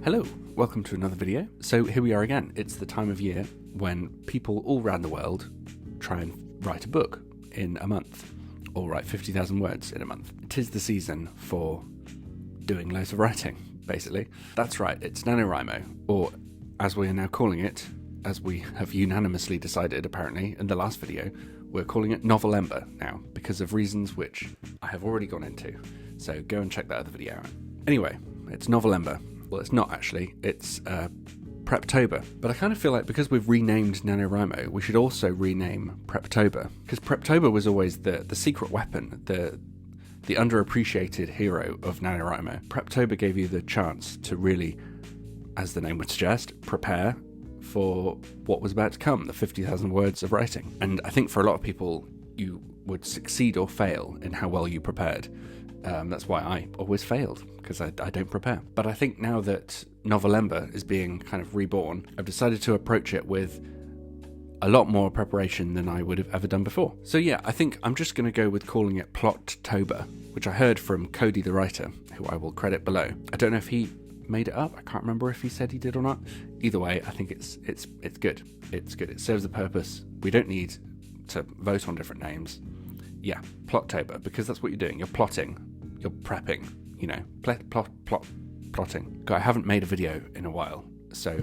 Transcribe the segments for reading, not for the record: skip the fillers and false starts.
Hello, welcome to another video. So here we are again. It's the time of year when people all around the world try and write a book in a month, or write 50,000 words in a month. It is the season for doing loads of writing, basically. That's right, it's NaNoWriMo, or as we are now calling it, as we have unanimously decided apparently in the last video, we're calling it Novelember now, because of reasons which I have already gone into. So go and check that other video out. Anyway, it's Novelember. Well, it's not actually, it's Preptober. But I kind of feel like because we've renamed NaNoWriMo, we should also rename Preptober. Because Preptober was always the secret weapon, the underappreciated hero of NaNoWriMo. Preptober gave you the chance to really, as the name would suggest, prepare for what was about to come, the 50,000 words of writing. And I think for a lot of people, you would succeed or fail in how well you prepared. That's why I always failed, because I don't prepare. But I think now that Novelember is being kind of reborn, I've decided to approach it with a lot more preparation than I would have ever done before. So yeah, I think I'm just going to go with calling it Plot-tober, which I heard from Cody the writer, who I will credit below. I don't know if he made it up. I can't remember if he said he did or not. Either way, I think it's good. It's good. It serves the purpose. We don't need to vote on different names. Yeah, Plot-tober, because that's what you're doing. You're plotting. You're prepping, you know, plotting. God, I haven't made a video in a while, so.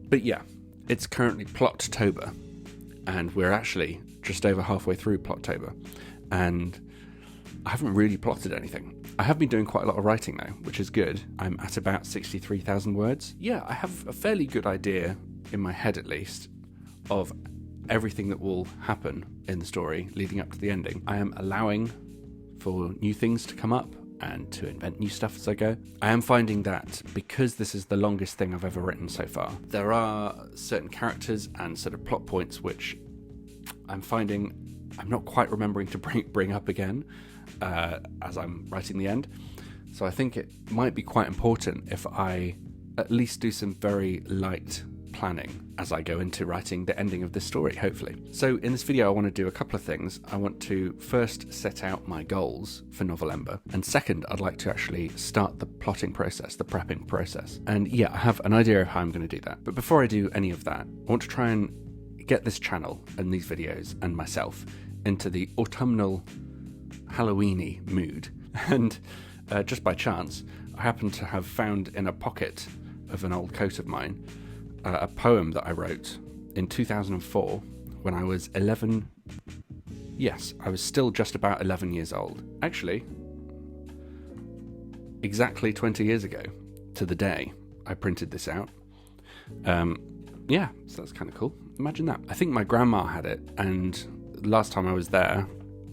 But yeah, it's currently Plot-tober, and we're actually just over halfway through Plot-tober, and I haven't really plotted anything. I have been doing quite a lot of writing though, which is good. I'm at about 63,000 words. Yeah, I have a fairly good idea, in my head at least, of everything that will happen in the story leading up to the ending. I am allowing for new things to come up and to invent new stuff as I go. I am finding that because this is the longest thing I've ever written so far, there are certain characters and sort of plot points which I'm finding I'm not quite remembering to bring up again as I'm writing the end. So I think it might be quite important if I at least do some very light planning as I go into writing the ending of this story, hopefully. So in this video I want to do a couple of things. I want to first set out my goals for Novelember, and second I'd like to actually start the plotting process, the prepping process. And yeah, I have an idea of how I'm going to do that. But before I do any of that, I want to try and get this channel and these videos and myself into the autumnal Halloweeny mood. And just by chance, I happen to have found in a pocket of an old coat of mine a poem that I wrote in 2004 when I was 11. Yes, I was still just about 11 years old. Actually, exactly 20 years ago to the day I printed this out. Yeah, so that's kind of cool. Imagine that. I think my grandma had it, and last time I was there,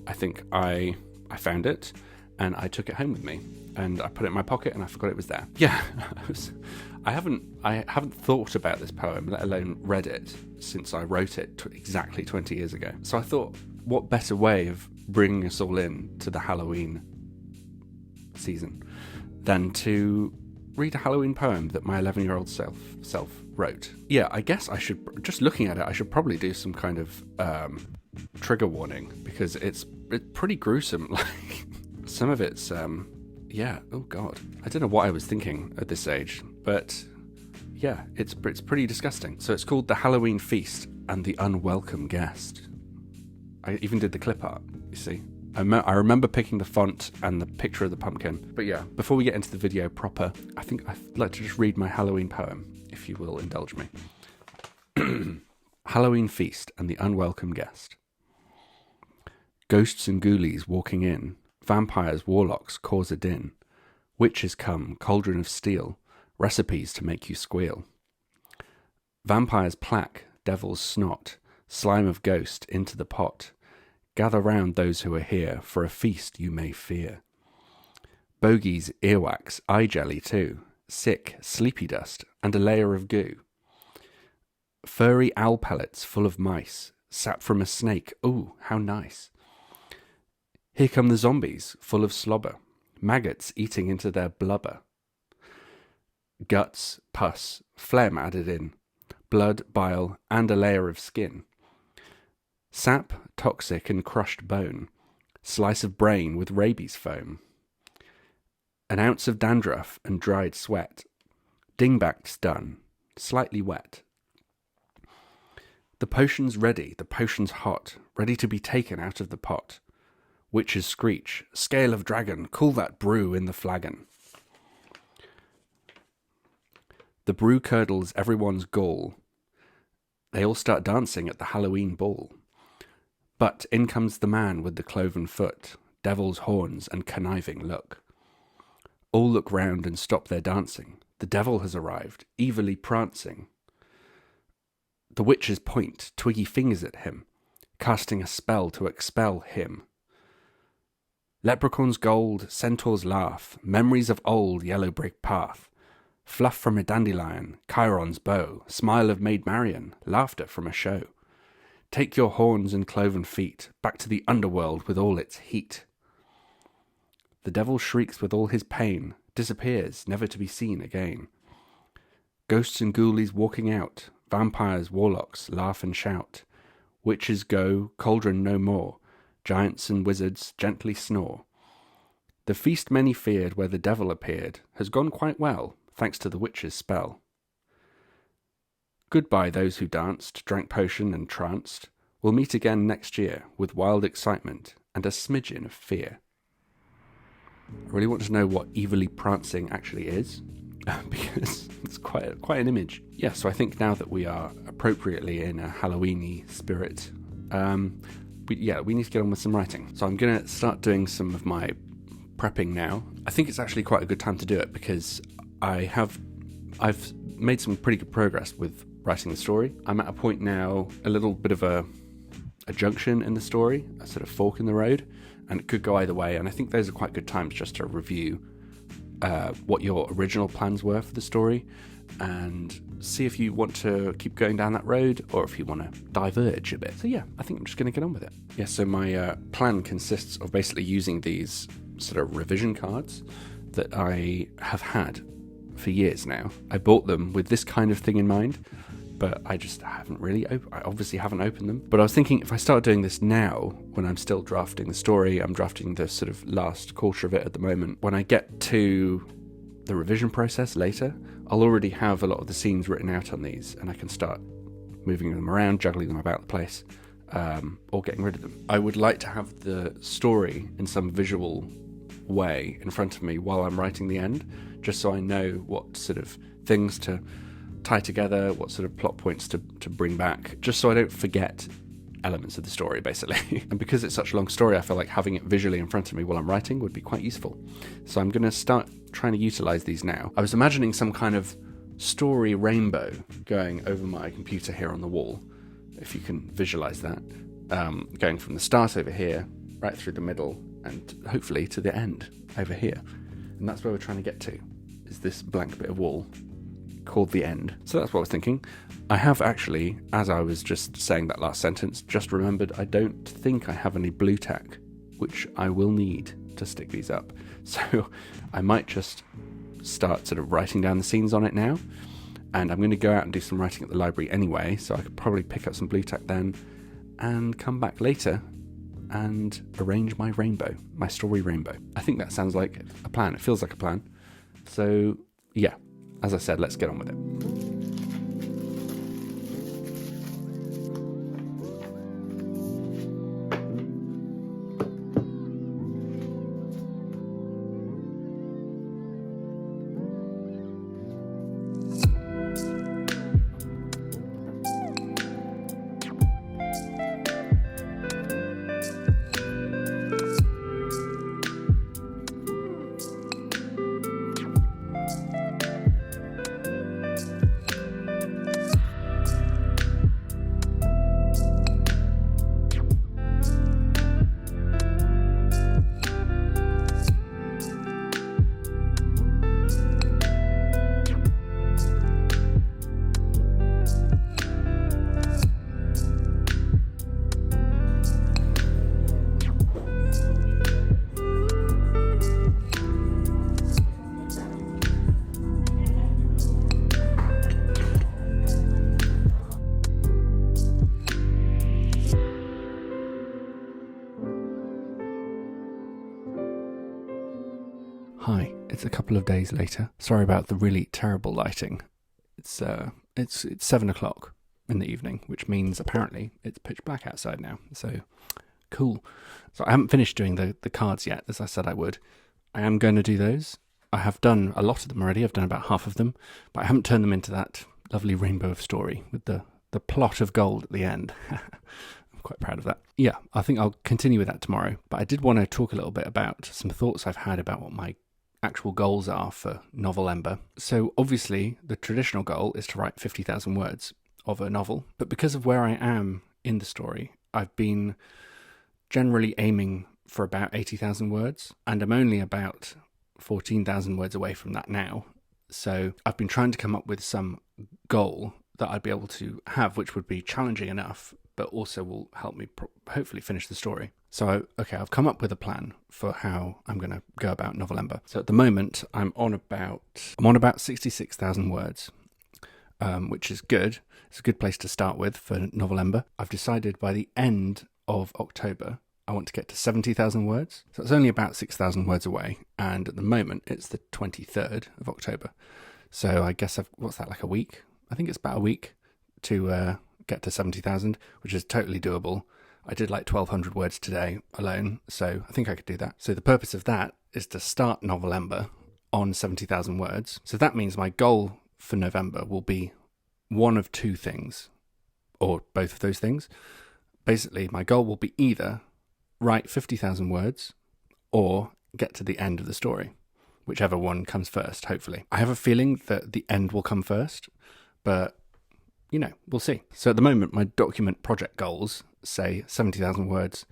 I think I found it and I took it home with me and I put it in my pocket and I forgot it was there. Yeah, I haven't thought about this poem, let alone read it, since I wrote it exactly 20 years ago. So I thought, what better way of bringing us all in to the Halloween season than to read a Halloween poem that my 11-year-old self wrote. Yeah, I guess I should, just looking at it, I should probably do some kind of trigger warning, because it's pretty gruesome. Like, some of it's yeah, oh god, I don't know what I was thinking at this age, but yeah, it's pretty disgusting. So it's called The Halloween Feast and the Unwelcome Guest. I even did the clip art, you see. I remember picking the font and the picture of the pumpkin. But yeah, before we get into the video proper, I think I'd like to just read my Halloween poem, if you will indulge me. Halloween Feast and the Unwelcome Guest. Ghosts and ghoulies walking in, vampires, warlocks cause a din. Witches come, cauldron of steel, recipes to make you squeal. Vampires plaque, devils snot, slime of ghost into the pot. Gather round those who are here, for a feast you may fear. Bogies, earwax, eye jelly too, sick, sleepy dust, and a layer of goo. Furry owl pellets full of mice, sap from a snake, ooh, how nice. Here come the zombies, full of slobber, maggots eating into their blubber. Guts, pus, phlegm added in, blood, bile, and a layer of skin. Sap, toxic and crushed bone, slice of brain with rabies foam. An ounce of dandruff and dried sweat. Dingbacks done, slightly wet. The potion's ready, the potion's hot, ready to be taken out of the pot. Witches screech, scale of dragon, cool that brew in the flagon. The brew curdles everyone's gall. They all start dancing at the Halloween ball. But in comes the man with the cloven foot, devil's horns and conniving look. All look round and stop their dancing. The devil has arrived, evilly prancing. The witches point twiggy fingers at him, casting a spell to expel him. Leprechaun's gold, centaur's laugh, memories of old yellow brick path, fluff from a dandelion, Chiron's bow, smile of Maid Marian, laughter from a show. Take your horns and cloven feet, back to the underworld with all its heat. The devil shrieks with all his pain, disappears, never to be seen again. Ghosts and ghoulies walking out, vampires, warlocks, laugh and shout. Witches go, cauldron no more, giants and wizards gently snore. The feast many feared where the devil appeared has gone quite well, thanks to the witch's spell. Goodbye those who danced, drank potion and tranced. We'll meet again next year with wild excitement and a smidgen of fear. I really want to know what evilly prancing actually is, because it's quite an image. Yeah, so I think now that we are appropriately in a Halloween-y spirit, we need to get on with some writing. So I'm going to start doing some of my prepping now. I think it's actually quite a good time to do it because I've made some pretty good progress with writing the story. I'm at a point now, a little bit of a junction in the story, a sort of fork in the road, and it could go either way. And I think those are quite good times just to review what your original plans were for the story and see if you want to keep going down that road or if you want to diverge a bit. So yeah, I think I'm just going to get on with it. Yeah, so my plan consists of basically using these sort of revision cards that I have had for years now. I bought them with this kind of thing in mind, but I just haven't really I obviously haven't opened them. But I was thinking if I start doing this now, when I'm still drafting the story, I'm drafting the sort of last quarter of it at the moment. When I get to the revision process later, I'll already have a lot of the scenes written out on these, and I can start moving them around, juggling them about the place, or getting rid of them. I would like to have the story in some visual way in front of me while I'm writing the end, just so I know what sort of things to tie together, what sort of plot points to bring back, just so I don't forget elements of the story, basically. And because it's such a long story, I feel like having it visually in front of me while I'm writing would be quite useful. So I'm going to start trying to utilize these now. I was imagining some kind of story rainbow going over my computer here on the wall, if you can visualize that, going from the start over here, right through the middle, and hopefully to the end over here. And that's where we're trying to get to, is this blank bit of wall called the end. So that's what I was thinking. I have actually, as I was just saying that last sentence, just remembered I don't think I have any blue tack, which I will need to stick these up. So I might just start sort of writing down the scenes on it now, and I'm going to go out and do some writing at the library anyway, so I could probably pick up some blue tack then and come back later and arrange my rainbow, my story rainbow. I think that sounds like a plan. It feels like a plan. So yeah, as I said, let's get on with it. Hi, it's a couple of days later. Sorry about the really terrible lighting. It's 7 o'clock in the evening, which means apparently it's pitch black outside now. So cool. So I haven't finished doing the cards yet, as I said I would. I am going to do those. I have done a lot of them already. I've done about half of them, but I haven't turned them into that lovely rainbow of story with the plot of gold at the end. I'm quite proud of that. Yeah, I think I'll continue with that tomorrow. But I did want to talk a little bit about some thoughts I've had about what my actual goals are for Novelember. So obviously the traditional goal is to write 50,000 words of a novel, but because of where I am in the story, I've been generally aiming for about 80,000 words, and I'm only about 14,000 words away from that now. So I've been trying to come up with some goal that I'd be able to have, which would be challenging enough, but also will help me hopefully finish the story. So, okay, I've come up with a plan for how I'm going to go about Novelember. So at the moment, I'm on about 66,000 words, which is good. It's a good place to start with for Novelember. I've decided by the end of October, I want to get to 70,000 words. So it's only about 6,000 words away. And at the moment, it's the 23rd of October. So I guess what's that, like a week? I think it's about a week to get to 70,000, which is totally doable. I did like 1,200 words today alone, so I think I could do that. So the purpose of that is to start Novelember on 70,000 words. So that means my goal for November will be one of two things, or both of those things. Basically, my goal will be either write 50,000 words or get to the end of the story, whichever one comes first, hopefully. I have a feeling that the end will come first, but we'll see. So at the moment, my document project goals say 70,000 words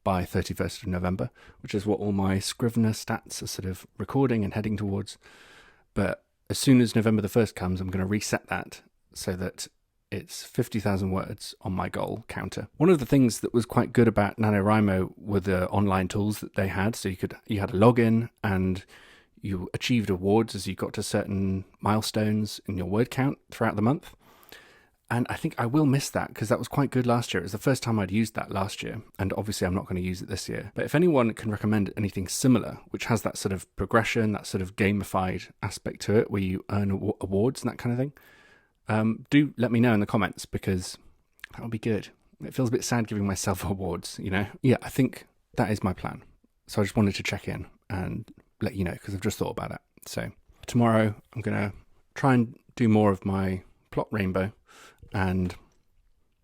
by 31st of November, which is what all my Scrivener stats are sort of recording and heading towards. But as soon as November the 1st comes, I'm going to reset that so that it's 50,000 words on my goal counter. One of the things that was quite good about NaNoWriMo were the online tools that they had. So you had a login and you achieved awards as you got to certain milestones in your word count throughout the month. And I think I will miss that because that was quite good last year. It was the first time I'd used that last year. And obviously I'm not going to use it this year. But if anyone can recommend anything similar, which has that sort of progression, that sort of gamified aspect to it, where you earn awards and that kind of thing, do let me know in the comments because that would be good. It feels a bit sad giving myself awards, Yeah, I think that is my plan. So I just wanted to check in and let you know because I've just thought about it. So tomorrow I'm going to try and do more of my plot rainbow. And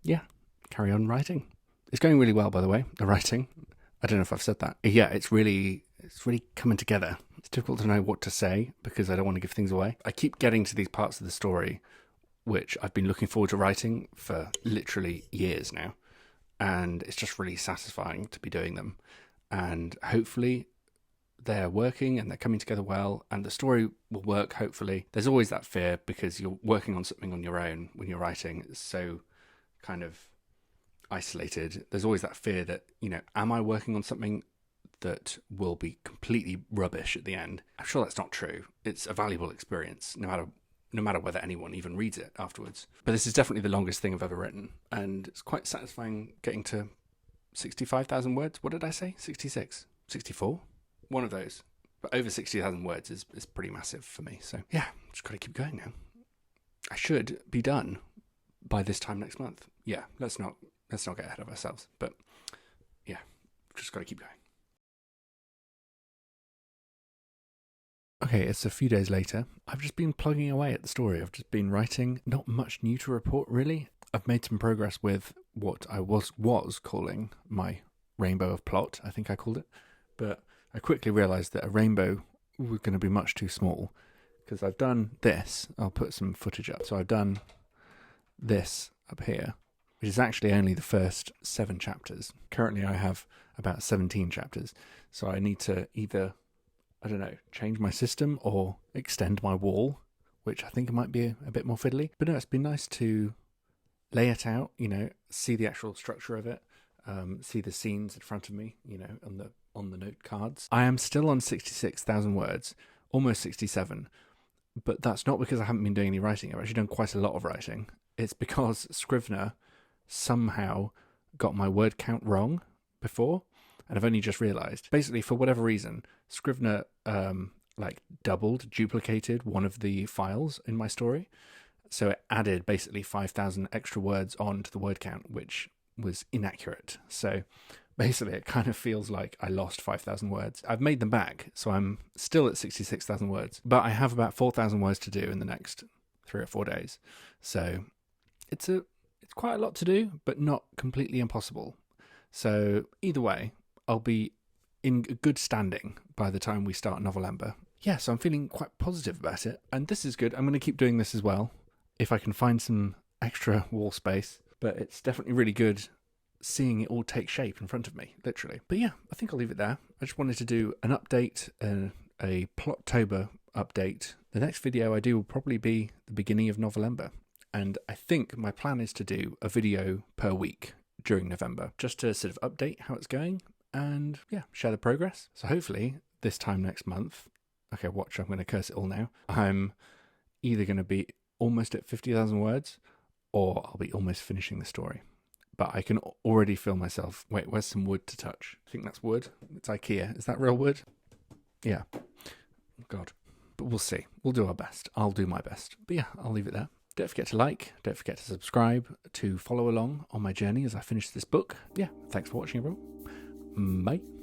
yeah, carry on writing. It's going really well, by the way, the writing. I don't know if I've said that. Yeah, it's really coming together. It's difficult to know what to say because I don't want to give things away. I keep getting to these parts of the story which I've been looking forward to writing for literally years now. And it's just really satisfying to be doing them. And hopefully they're working and they're coming together well and the story will work, hopefully. There's always that fear because you're working on something on your own when you're writing. It's so kind of isolated. There's always that fear that, am I working on something that will be completely rubbish at the end? I'm sure that's not true. It's a valuable experience, no matter whether anyone even reads it afterwards. But this is definitely the longest thing I've ever written. And it's quite satisfying getting to 65,000 words. What did I say? 66? 64? One of those, but over 60,000 words is pretty massive for me. So yeah, just got to keep going now. I should be done by this time next month. Yeah, let's not get ahead of ourselves. But yeah, just got to keep going. Okay, it's a few days later. I've just been plugging away at the story. I've just been writing. Not much new to report, really. I've made some progress with what I was calling my rainbow of plot. I think I called it, but I quickly realised that a rainbow was going to be much too small because I've done this. I'll put some footage up. So I've done this up here, which is actually only the first 7 chapters. Currently I have about 17 chapters. So I need to either, change my system or extend my wall, which I think might be a bit more fiddly. But no, it's been nice to lay it out, see the actual structure of it, see the scenes in front of me, on the note cards. I am still on 66,000 words, almost 67, but that's not because I haven't been doing any writing. I've actually done quite a lot of writing. It's because Scrivener somehow got my word count wrong before, and I've only just realised. Basically, for whatever reason, Scrivener like duplicated one of the files in my story. So it added basically 5,000 extra words on to the word count, which was inaccurate. So basically it kind of feels like I lost 5,000 words. I've made them back, so I'm still at 66,000 words, but I have about 4,000 words to do in the next 3 or 4 days. So it's quite a lot to do, but not completely impossible. So either way, I'll be in good standing by the time we start Novelember. Yeah, so I'm feeling quite positive about it, and this is good. I'm going to keep doing this as well, if I can find some extra wall space. But it's definitely really good seeing it all take shape in front of me, literally. But yeah, I think I'll leave it there. I just wanted to do an update, a Plot-tober update. The next video I do will probably be the beginning of Novelember. And I think my plan is to do a video per week during November, just to sort of update how it's going and, yeah, share the progress. So hopefully this time next month, okay, watch, I'm going to curse it all now, I'm either going to be almost at 50,000 words or I'll be almost finishing the story. But I can already feel myself. Wait, where's some wood to touch? I think that's wood. It's IKEA. Is that real wood? Yeah. God. But we'll see. We'll do our best. I'll do my best. But yeah, I'll leave it there. Don't forget to like. Don't forget to subscribe to follow along on my journey as I finish this book. Yeah, thanks for watching, everyone. Bye.